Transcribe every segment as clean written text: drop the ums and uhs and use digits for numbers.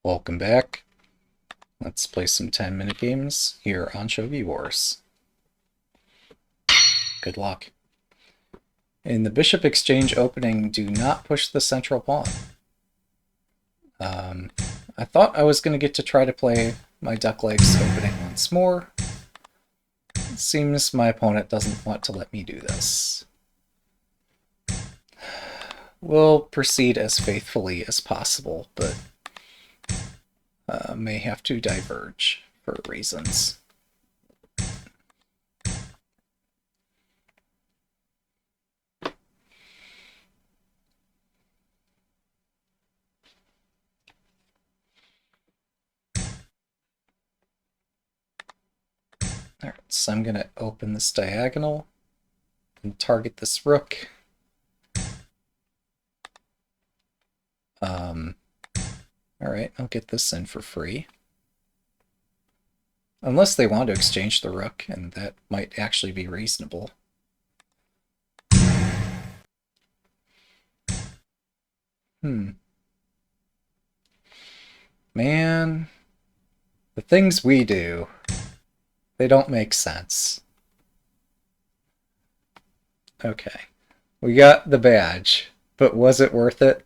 Welcome back. Let's play some 10-minute games here on Shogi Wars. Good luck. In the bishop exchange opening, do not push the central pawn. I thought I was going to get to try to play my duck legs opening once more. It seems my opponent doesn't want to let me do this. We'll proceed as faithfully as possible, but may have to diverge for reasons. Alright, so I'm going to open this diagonal and target this rook. Alright, I'll get this in for free. Unless they want to exchange the rook, and that might actually be reasonable. Man, the things we do, they don't make sense. Okay, we got the badge, but was it worth it?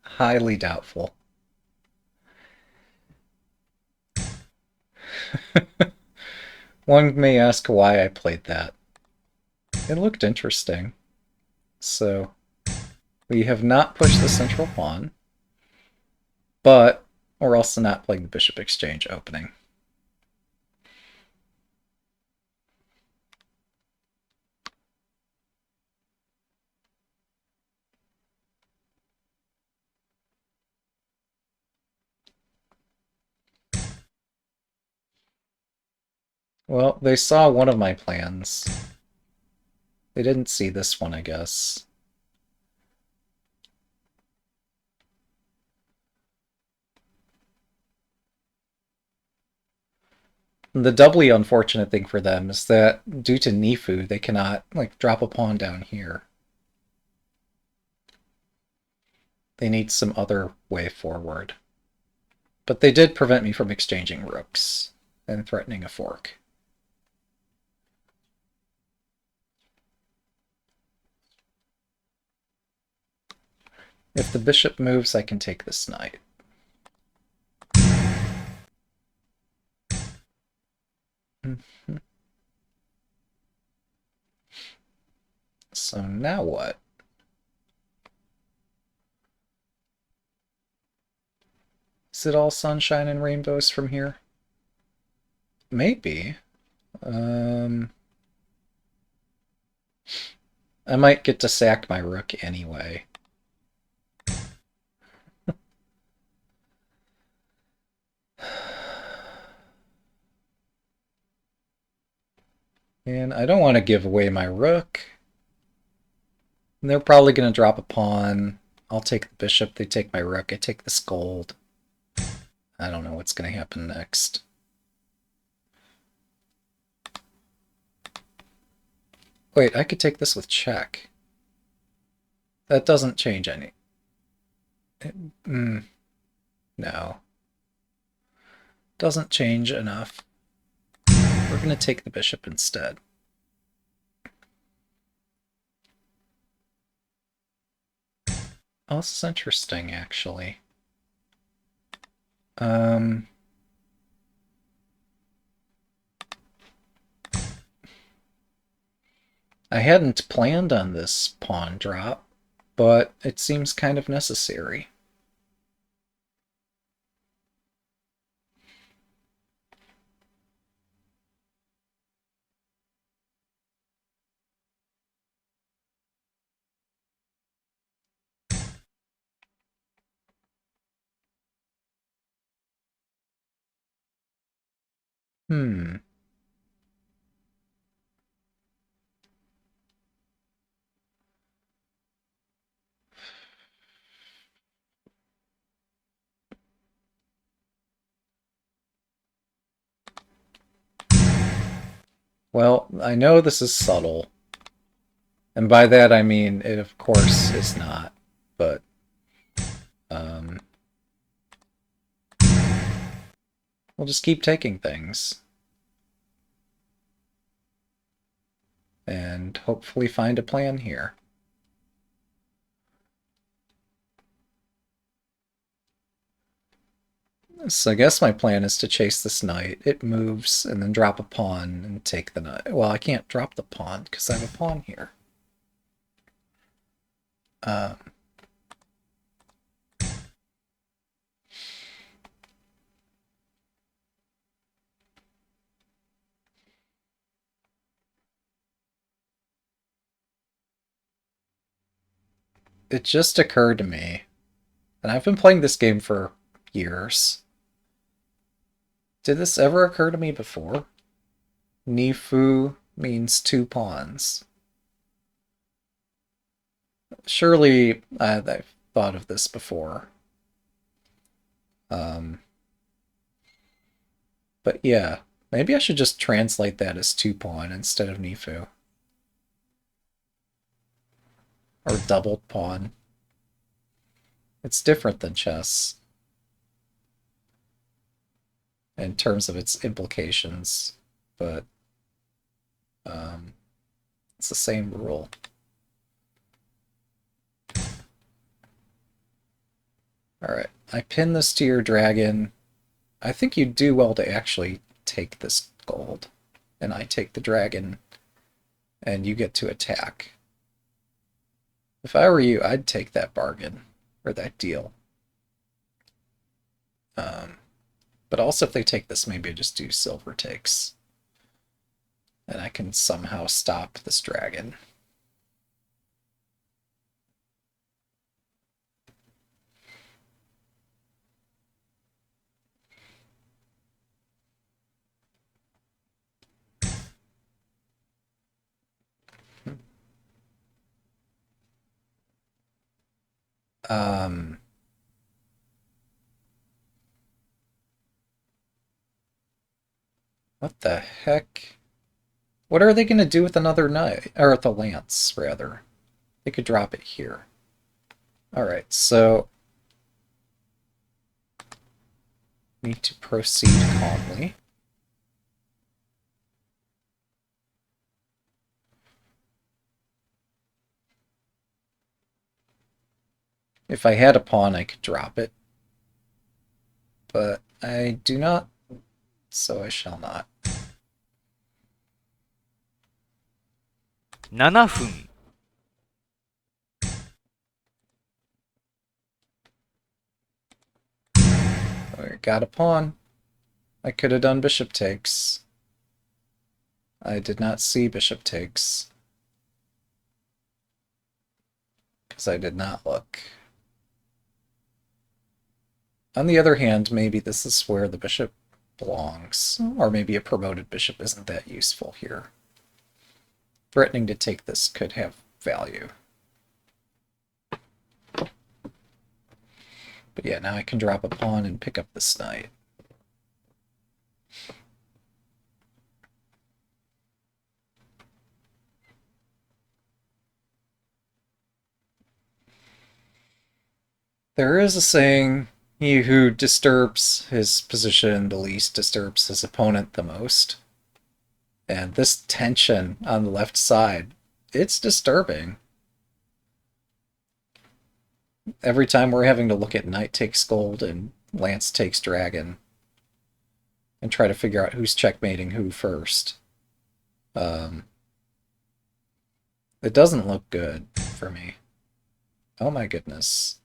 Highly doubtful. One may ask why I played that. It looked interesting. So, we have not pushed the central pawn, but we're also not playing the bishop exchange opening. Well, they saw one of my plans. They didn't see this one, I guess. The doubly unfortunate thing for them is that due to Nifu, they cannot drop a pawn down here. They need some other way forward. But they did prevent me from exchanging rooks and threatening a fork. If the bishop moves, I can take this knight. So now what? Is it all sunshine and rainbows from here? Maybe. I might get to sack my rook anyway. And I don't want to give away my rook. And they're probably going to drop a pawn. I'll take the bishop, they take my rook, I take this gold. I don't know what's going to happen next. Wait, I could take this with check. That doesn't change any. No. Doesn't change enough. We're going to take the bishop instead. Oh, this is interesting, actually. I hadn't planned on this pawn drop, but it seems kind of necessary. Well, I know this is subtle. And by that I mean it of course is not, but We'll just keep taking things. And hopefully find a plan here. So I guess my plan is to chase this knight. It moves and then drop a pawn and take the knight. Well, I can't drop the pawn because I have a pawn here. It just occurred to me, and I've been playing this game for years. Did this ever occur to me before? Nifu means 2 pawns. Surely I've thought of this before. But yeah, maybe I should just translate that as 2 pawn instead of Nifu. Or doubled pawn. It's different than chess in terms of its implications, but it's the same rule. Alright, I pin this to your dragon. I think you do well to actually take this gold, and I take the dragon, and you get to attack. If I were you, I'd take that bargain, or that deal. But also if they take this, maybe I just do silver takes. And I can somehow stop this dragon. What the heck? What are they going to do with another knight? Or with the lance, rather. They could drop it here. Alright, so... need to proceed calmly. If I had a pawn, I could drop it. But I do not, so I shall not. 7分 I got a pawn. I could have done bishop takes. I did not see bishop takes. Because I did not look. On the other hand, maybe this is where the bishop belongs. Or maybe a promoted bishop isn't that useful here. Threatening to take this could have value. But yeah, now I can drop a pawn and pick up this knight. There is a saying, he who disturbs his position the least disturbs his opponent the most. And this tension on the left side, it's disturbing. Every time we're having to look at knight takes gold and lance takes dragon and try to figure out who's checkmating who first. It doesn't look good for me. Oh my goodness.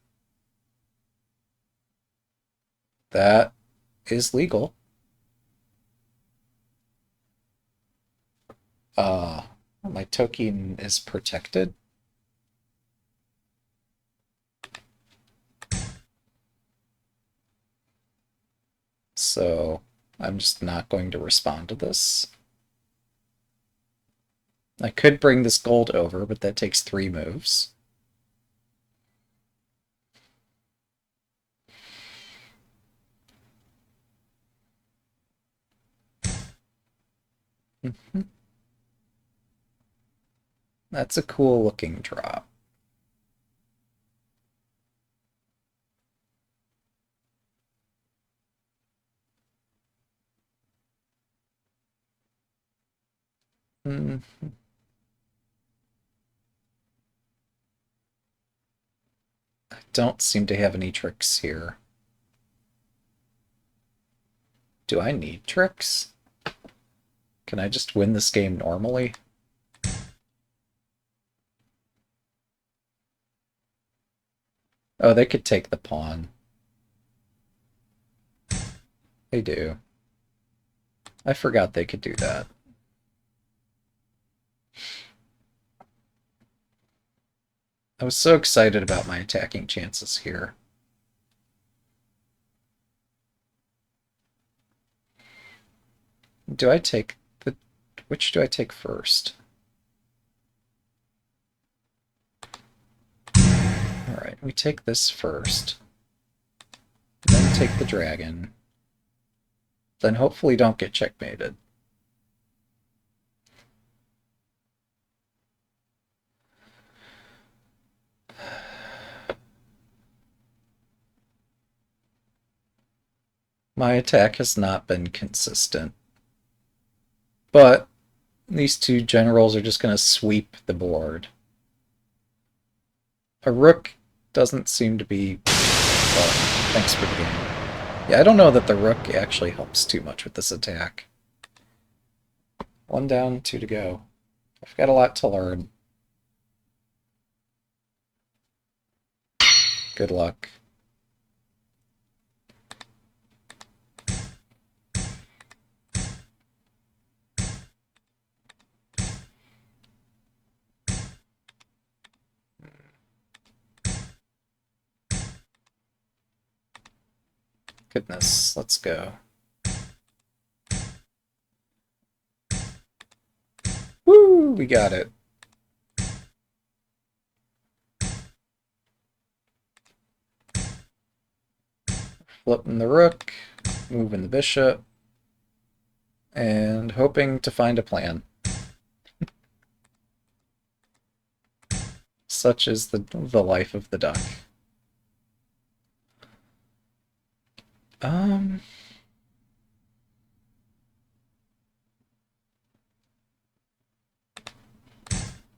That is legal. My token is protected. So I'm just not going to respond to this. I could bring this gold over, but that takes 3 moves. That's a cool looking drop. Hmm. I don't seem to have any tricks here. Do I need tricks? Can I just win this game normally? Oh, they could take the pawn. They do. I forgot they could do that. I was so excited about my attacking chances here. Do I take the... Which do I take first? Alright, we take this first. Then take the dragon. Then hopefully don't get checkmated. My attack has not been consistent. But these two generals are just going to sweep the board. A rook doesn't seem to be... Well, thanks for the game. Yeah, I don't know that the rook actually helps too much with this attack. 1 down, 2 to go. I've got a lot to learn. Good luck. Goodness, let's go. Woo! We got it. Flipping the rook, moving the bishop, and hoping to find a plan. Such is the life of the duck.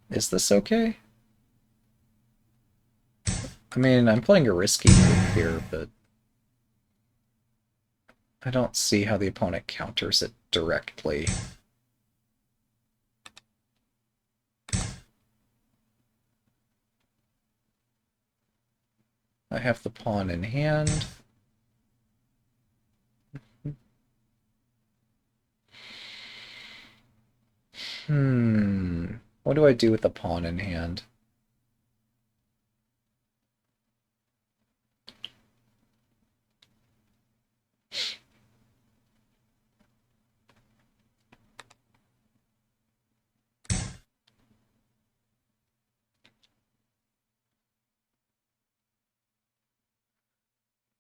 Is this okay? I mean, I'm playing a risky move here, but I don't see how the opponent counters it directly. I have the pawn in hand. What do I do with the pawn in hand?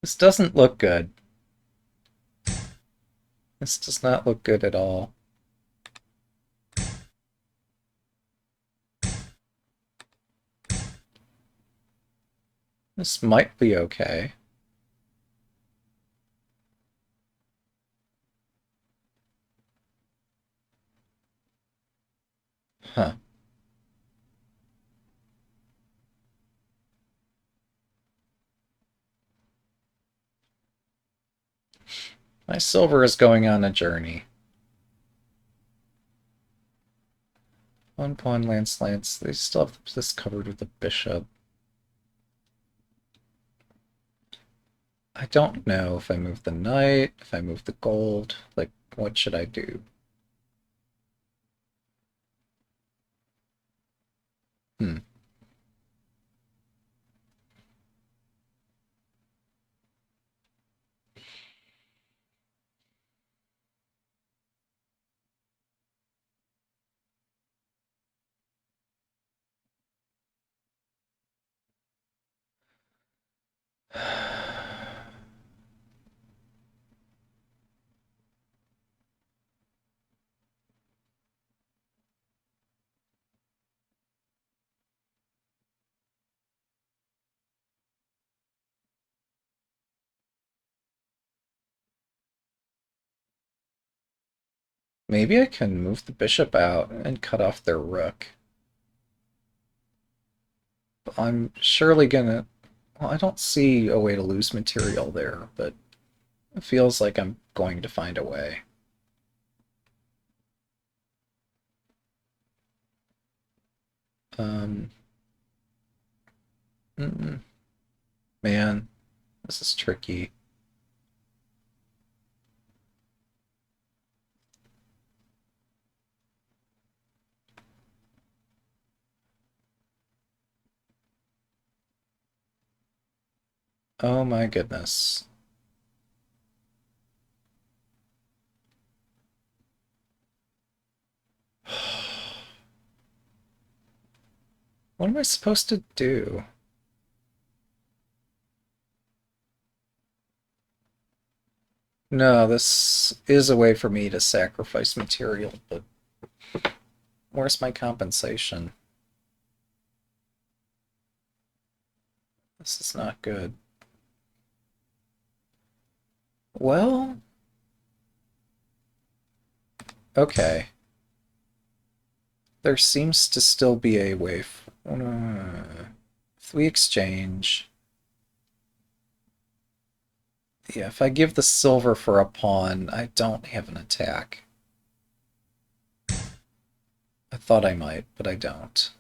This doesn't look good. This does not look good at all. This might be okay. Huh. My silver is going on a journey. 1 pawn, lance, lance. They still have this covered with a bishop. I don't know if I move the knight, if I move the gold. Like, what should I do? Hmm. Maybe I can move the bishop out and cut off their rook. I'm surely gonna... Well, I don't see a way to lose material there, but it feels like I'm going to find a way. Um, Man, this is tricky. Oh my goodness. What am I supposed to do? No, this is a way for me to sacrifice material, but where's my compensation? This is not good. Well, okay. There seems to still be a way. If we exchange... Yeah, if I give the silver for a pawn, I don't have an attack. I thought I might, but I don't.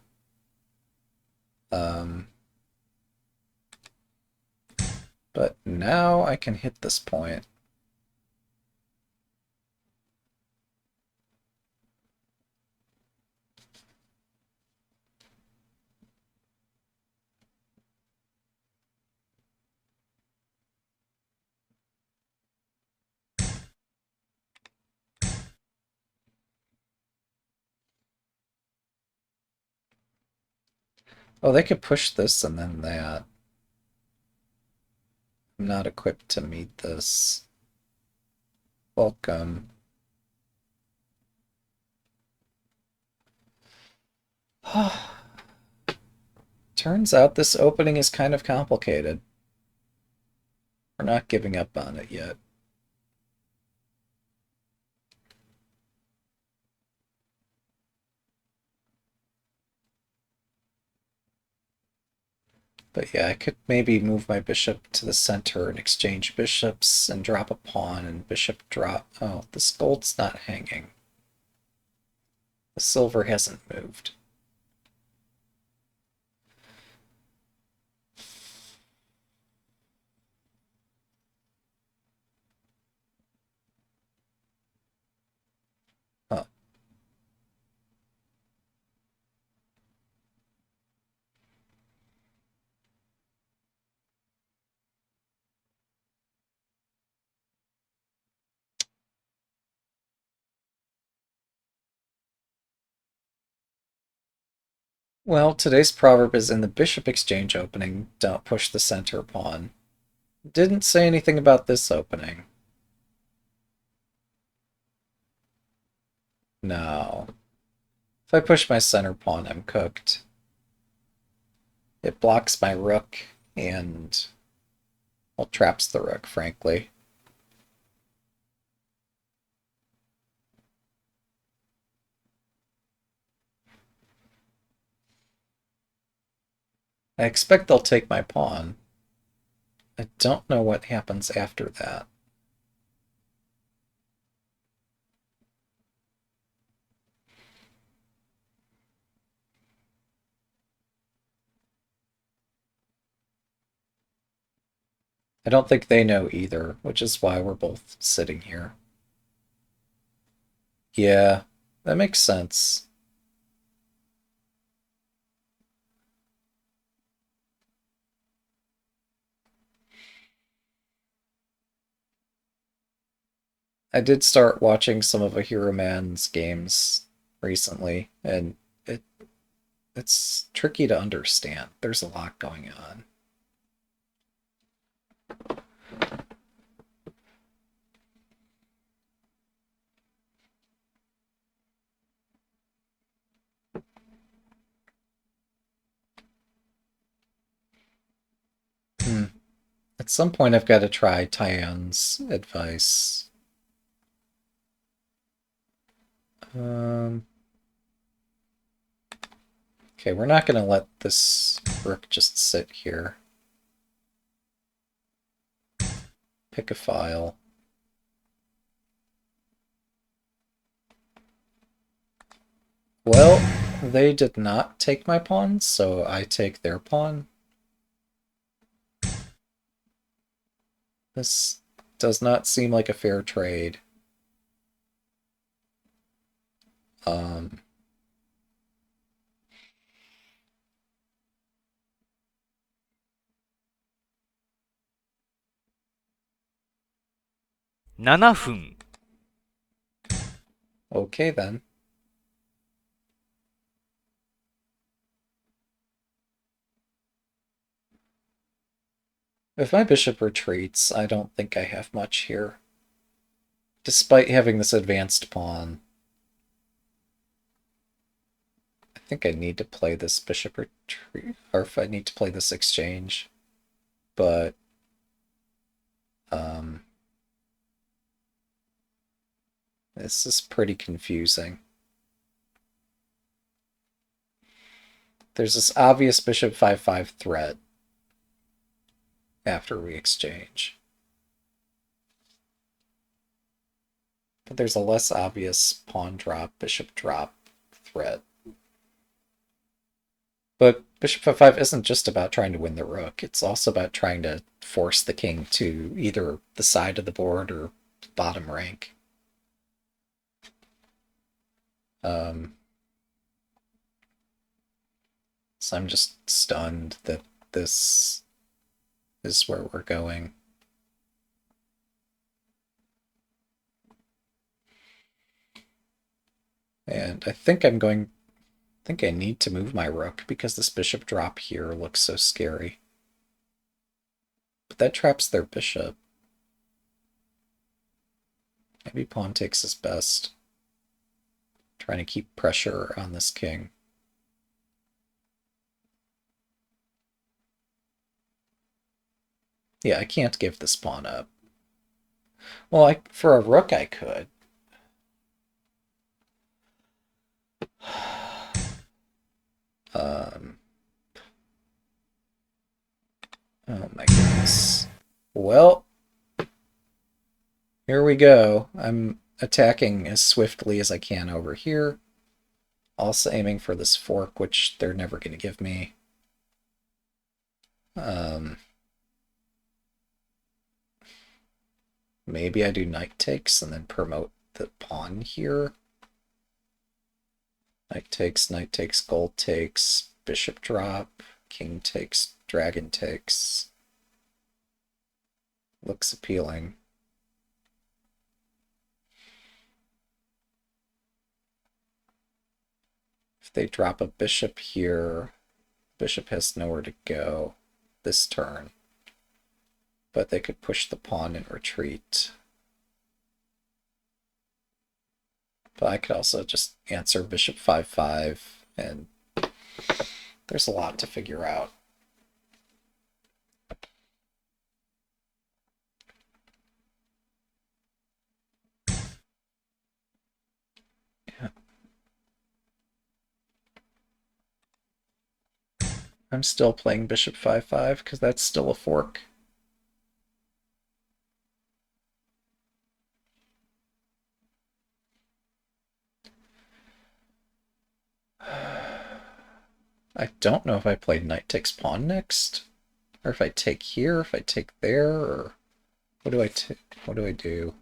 But now I can hit this point. Oh, they could push this and then that. I'm not equipped to meet this. Welcome. Turns out this opening is kind of complicated. We're not giving up on it yet. But yeah, I could maybe move my bishop to the center and exchange bishops and drop a pawn and bishop drop. Oh, this gold's not hanging. The silver hasn't moved. Oh. Well, today's proverb is in the bishop exchange opening, don't push the center pawn. Didn't say anything about this opening. No. If I push my center pawn, I'm cooked. It blocks my rook and, well, traps the rook, frankly. I expect they'll take my pawn. I don't know what happens after that. I don't think they know either, which is why we're both sitting here. Yeah, that makes sense. I did start watching some of Ahura Man's games recently, and it's tricky to understand. There's a lot going on. At some point, I've got to try Tyan's advice. Okay, we're not going to let this rook just sit here. Pick a file. Well, they did not take my pawn, so I take their pawn. This does not seem like a fair trade. Um, 7分。okay then. If my bishop retreats, I don't think I have much here. Despite having this advanced pawn. I think I need to play this bishop retreat, or if I need to play this exchange. But, this is pretty confusing. There's this obvious bishop 5-5 threat after we exchange. But there's a less obvious pawn drop, bishop drop threat. But bishop f5 isn't just about trying to win the rook. It's also about trying to force the king to either the side of the board or bottom rank. So I'm just stunned that this is where we're going. And I think I need to move my rook because this bishop drop here looks so scary. But that traps their bishop. Maybe pawn takes is best. Trying to keep pressure on this king. Yeah, I can't give this pawn up. Well, for a rook I could. Oh my goodness. Well, here we go. I'm attacking as swiftly as I can over here. Also aiming for this fork, which they're never going to give me. Maybe I do knight takes and then promote the pawn here. Knight takes, gold takes, bishop drop, king takes, dragon takes. Looks appealing. If they drop a bishop here, bishop has nowhere to go this turn. But they could push the pawn and retreat. But I could also just answer bishop 5-5, and there's a lot to figure out. Yeah. I'm still playing bishop 5-5 because that's still a fork. I don't know if I played knight takes pawn next, or if I take here, if I take there, or what do I do?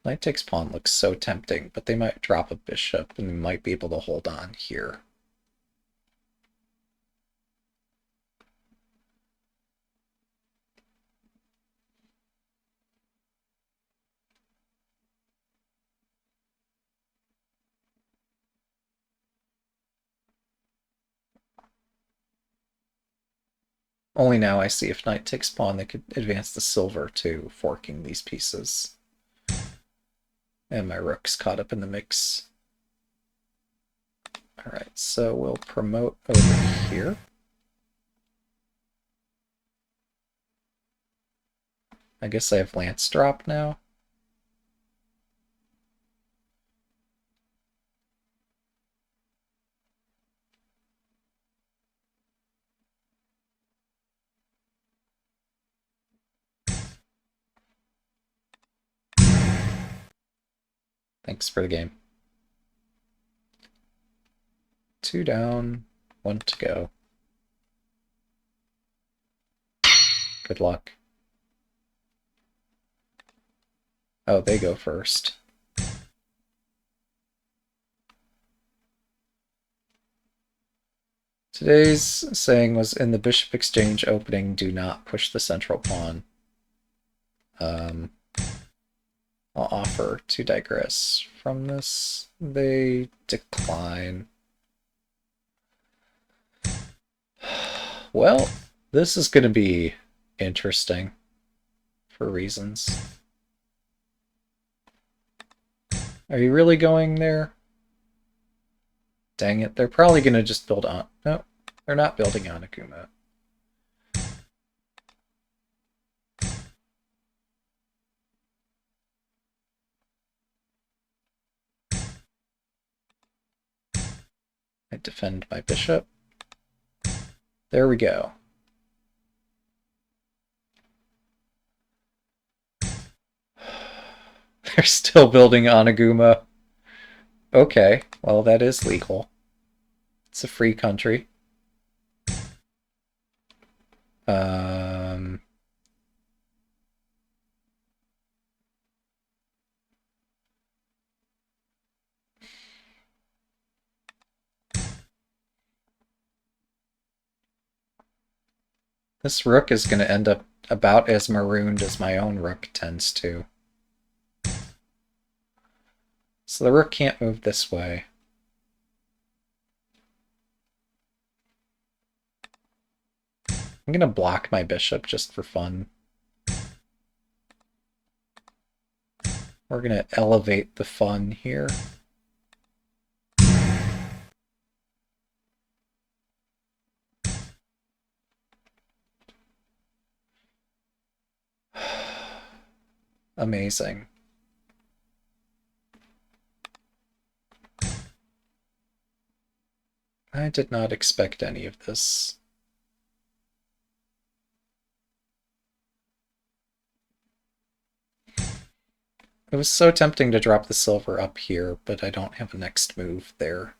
Knight takes pawn looks so tempting, but they might drop a bishop and we might be able to hold on here. Only now I see if knight takes pawn, they could advance the silver to forking these pieces. And my rook's caught up in the mix. Alright, so we'll promote over here. I guess I have Lance drop now. Thanks for the game. 2 down, 1 to go. Good luck. Oh, they go first. Today's saying was, in the bishop exchange opening, do not push the central pawn. I'll offer to digress from this. They decline. Well, this is going to be interesting for reasons. Are you really going there? Dang it, they're probably going to just build on... No, they're not building on Akuma. I defend my bishop. There we go. They're still building Oniguma. Okay, well that is legal. It's a free country. This rook is going to end up about as marooned as my own rook tends to. So the rook can't move this way. I'm going to block my bishop just for fun. We're going to elevate the fun here. Amazing. I did not expect any of this. It was so tempting to drop the silver up here, but I don't have a next move there.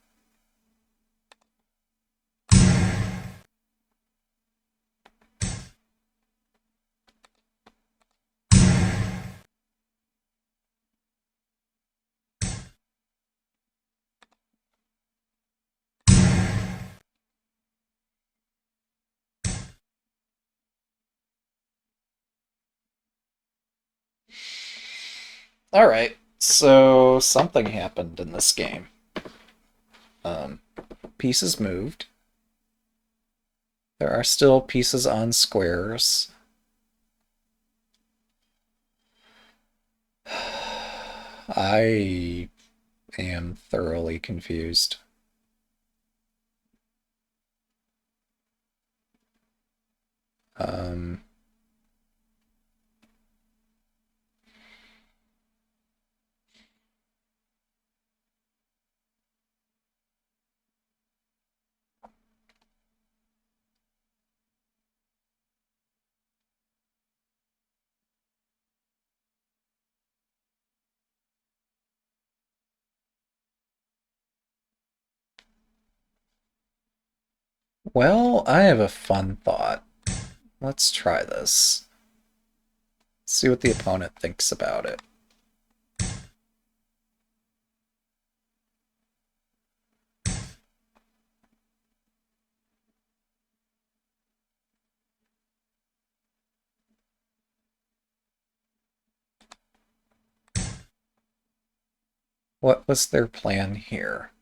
Alright, so something happened in this game. Pieces moved. There are still pieces on squares. I am thoroughly confused. Well, I have a fun thought. Let's try this. See what the opponent thinks about it. What was their plan here?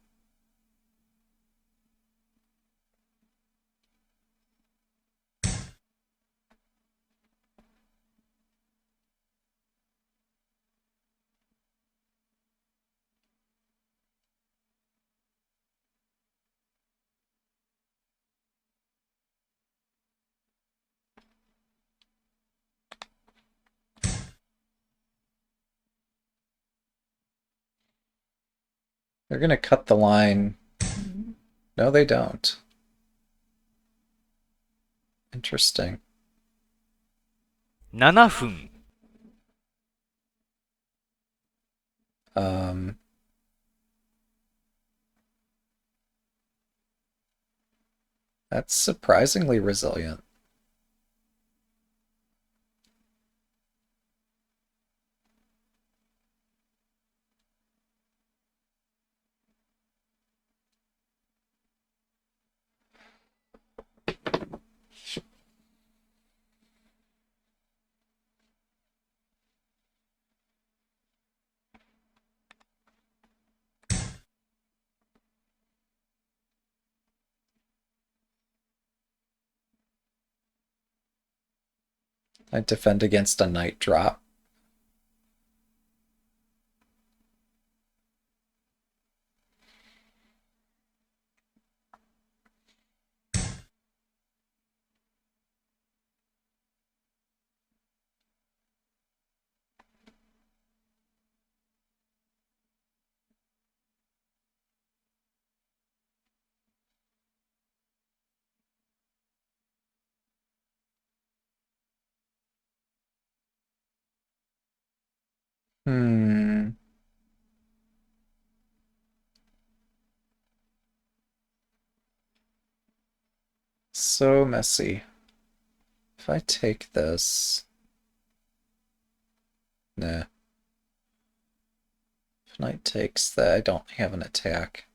They're going to cut the line. No, they don't. Interesting. 7分 Um, that's surprisingly resilient. I defend against a night drop. Hmm. So messy. If I take this... Nah. If knight takes that, I don't have an attack.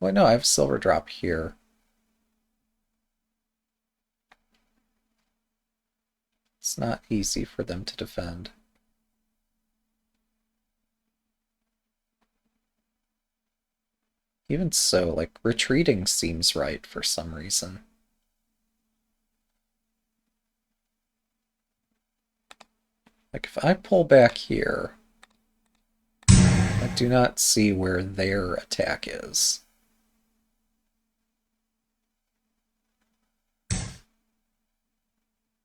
Wait, no, I have silver drop here. It's not easy for them to defend. Even so, like, retreating seems right for some reason. Like, if I pull back here, I do not see where their attack is.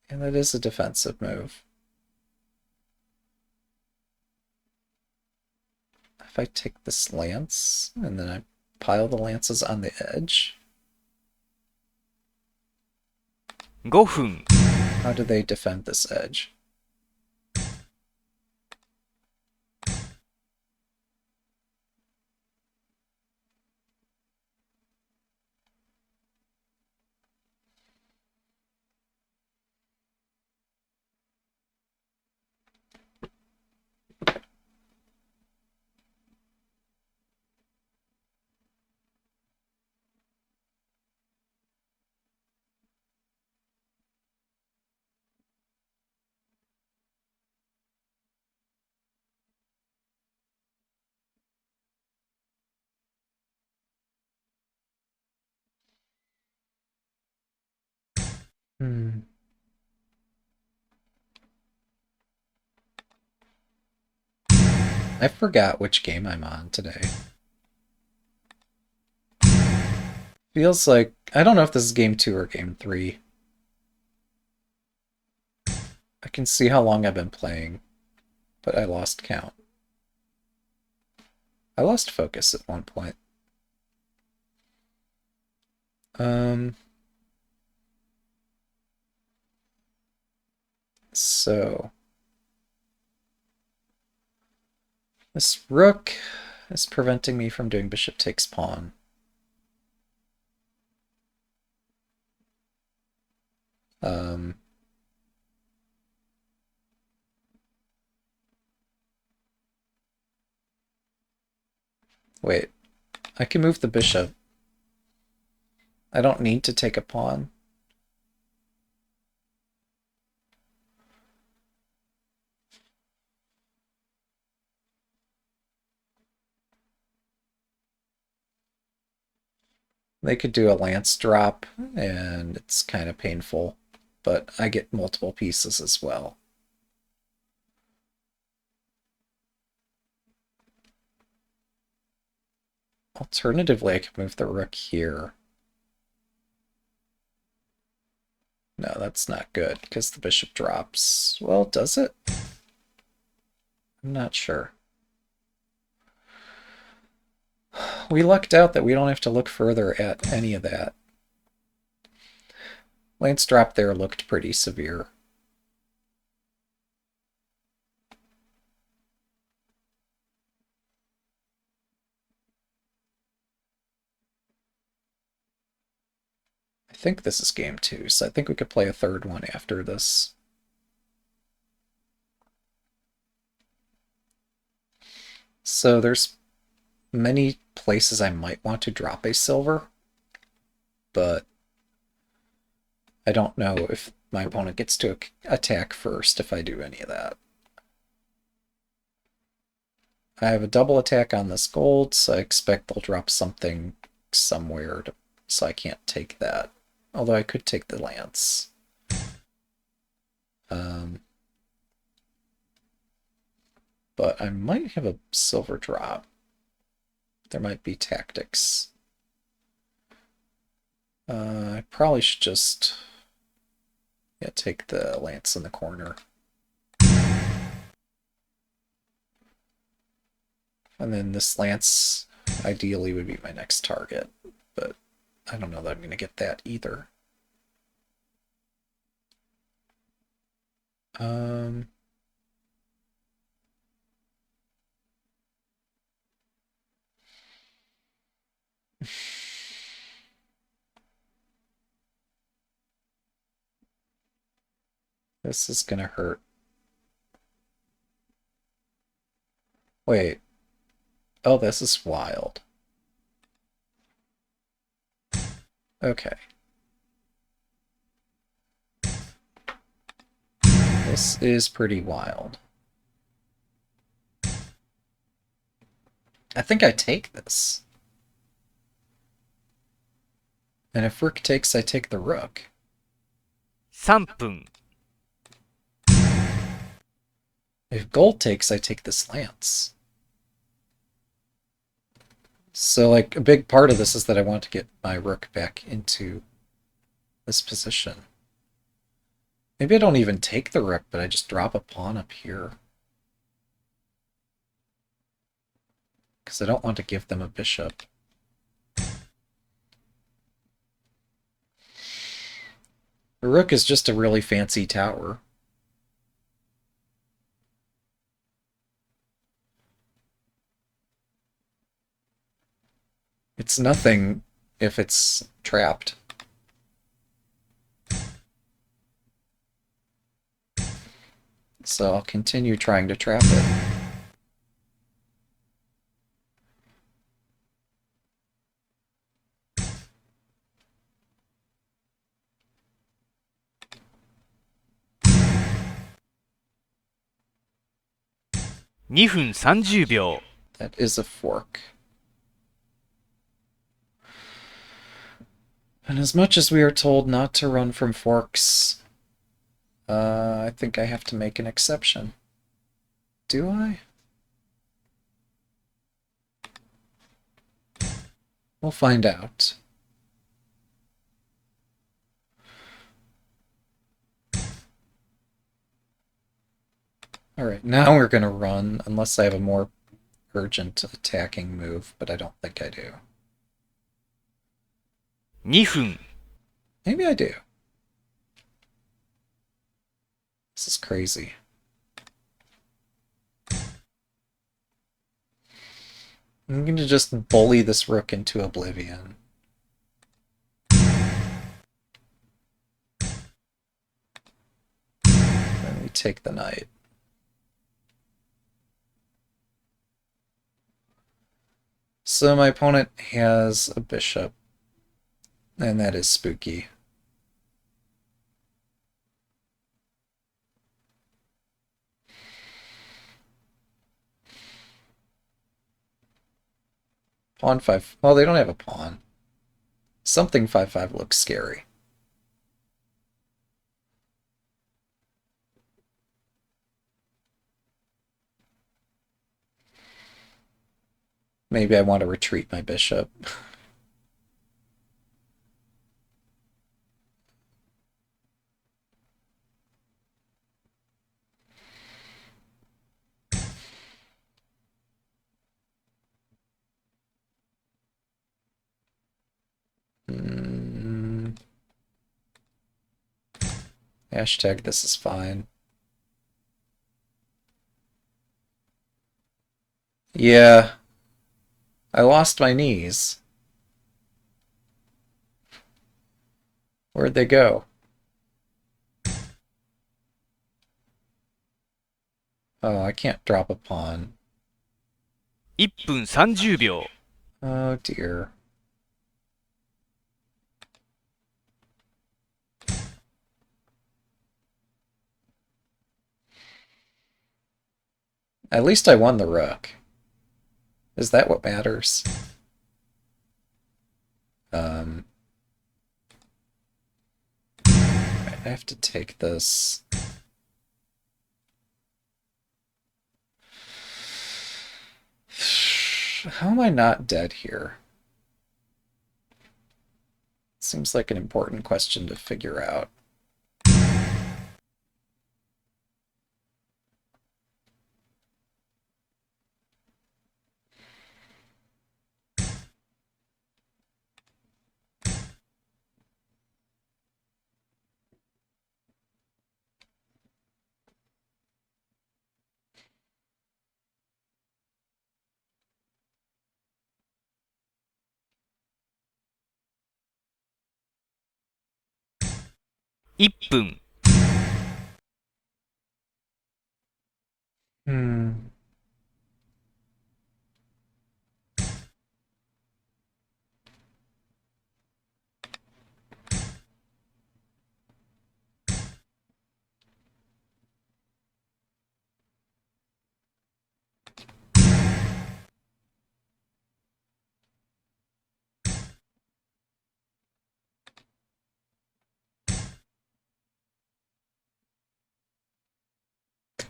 And it is a defensive move. If I take this lance, and then I pile the lances on the edge, 5分 how do they defend this edge? Hmm. I forgot which game I'm on today. Feels like... I don't know if this is game 2 or game 3. I can see how long I've been playing, but I lost count. I lost focus at one point. So... This rook is preventing me from doing bishop takes pawn. Wait, I can move the bishop. I don't need to take a pawn. They could do a lance drop, and it's kind of painful, but I get multiple pieces as well. Alternatively, I could move the rook here. No, that's not good, because the bishop drops. Well, does it? I'm not sure. we lucked out that we don't have to look further at any of that. Lance drop there looked pretty severe. I think this is game 2, so I think we could play a third one after this. So there's many places I might want to drop a silver, but I don't know if my opponent gets to attack first if I do any of that. I have a double attack on this gold, so I expect they'll drop something somewhere, so I can't take that. Although I could take the lance. But I might have a silver drop. There might be tactics. I probably should just take the lance in the corner. And then this lance ideally would be my next target, but I don't know that I'm going to get that either. This is going to hurt. Wait. Oh, this is wild. Okay. This is pretty wild. I think I take this. And if rook takes, I take the rook. 3分 If gold takes, I take this lance. So, like, a big part of this is that I want to get my rook back into this position. Maybe I don't even take the rook, but I just drop a pawn up here. Because I don't want to give them a bishop. The rook is just a really fancy tower. It's nothing if it's trapped. So I'll continue trying to trap it.2分30秒 That is a fork. And as much as we are told not to run from forks, I think I have to make an exception. Do I? We'll find out. Alright, now we're gonna run, unless I have a more urgent attacking move, but I don't think I do. 2分 Maybe I do. This is crazy. I'm going to just bully this rook into oblivion. Then we take the knight. So my opponent has a bishop, and that is spooky. Pawn 5. Well, they don't have a pawn. Something 5-5 looks scary. Maybe I want to retreat my bishop. Hashtag this is fine. Yeah. I lost my knees. Where'd they go? Oh, I can't drop a pawn. 1分30秒。Oh dear. At least I won the rook. Is that what matters? Right, I have to take this. How am I not dead here? Seems like an important question to figure out.1分。Hmm.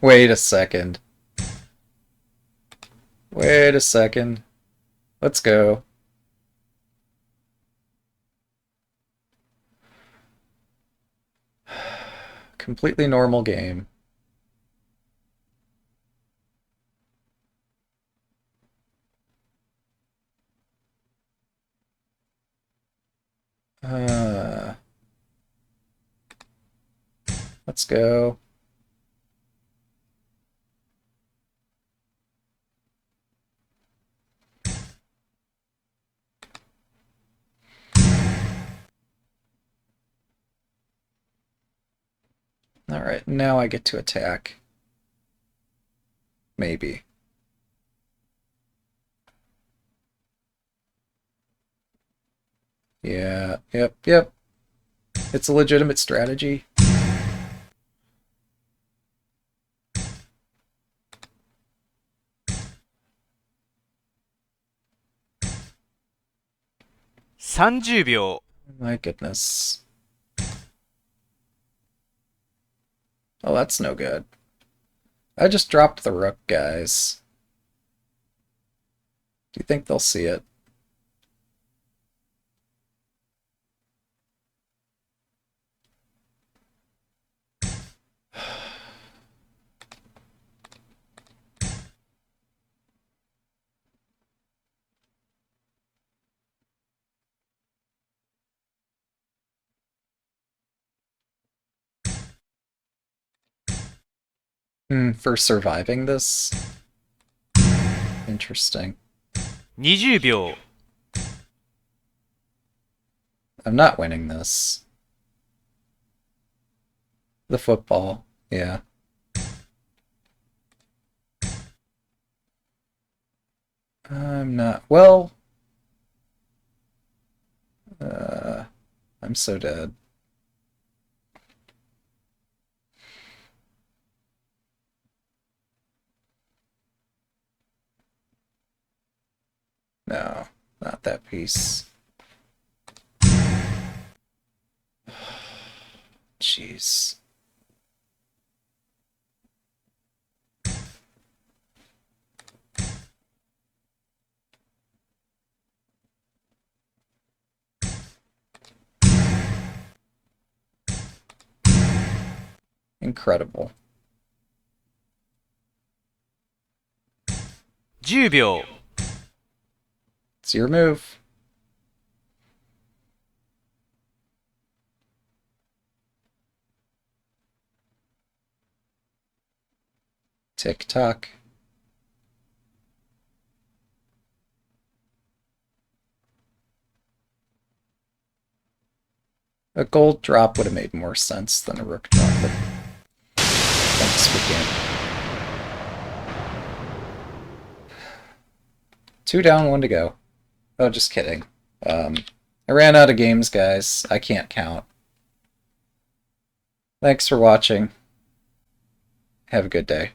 Wait a second. Wait a second. Let's go. Completely normal game. Uh, let's go. Alright, now I get to attack. Maybe. Yeah, yep. It's a legitimate strategy.30秒。My goodness. Oh, that's no good. I just dropped the rook, guys. Do you think they'll see it? For surviving this? Interesting. 20秒。I'm not winning this. The football, yeah. I'm not. Well, I'm so dead. No, not that piece. Jeez. Incredible. 10秒。It's your move. Tick-tock. A gold drop would have made more sense than a rook drop, but thanks for game. 2 down, 1 to go. Oh, just kidding. I ran out of games, guys. I can't count. Thanks for watching. Have a good day.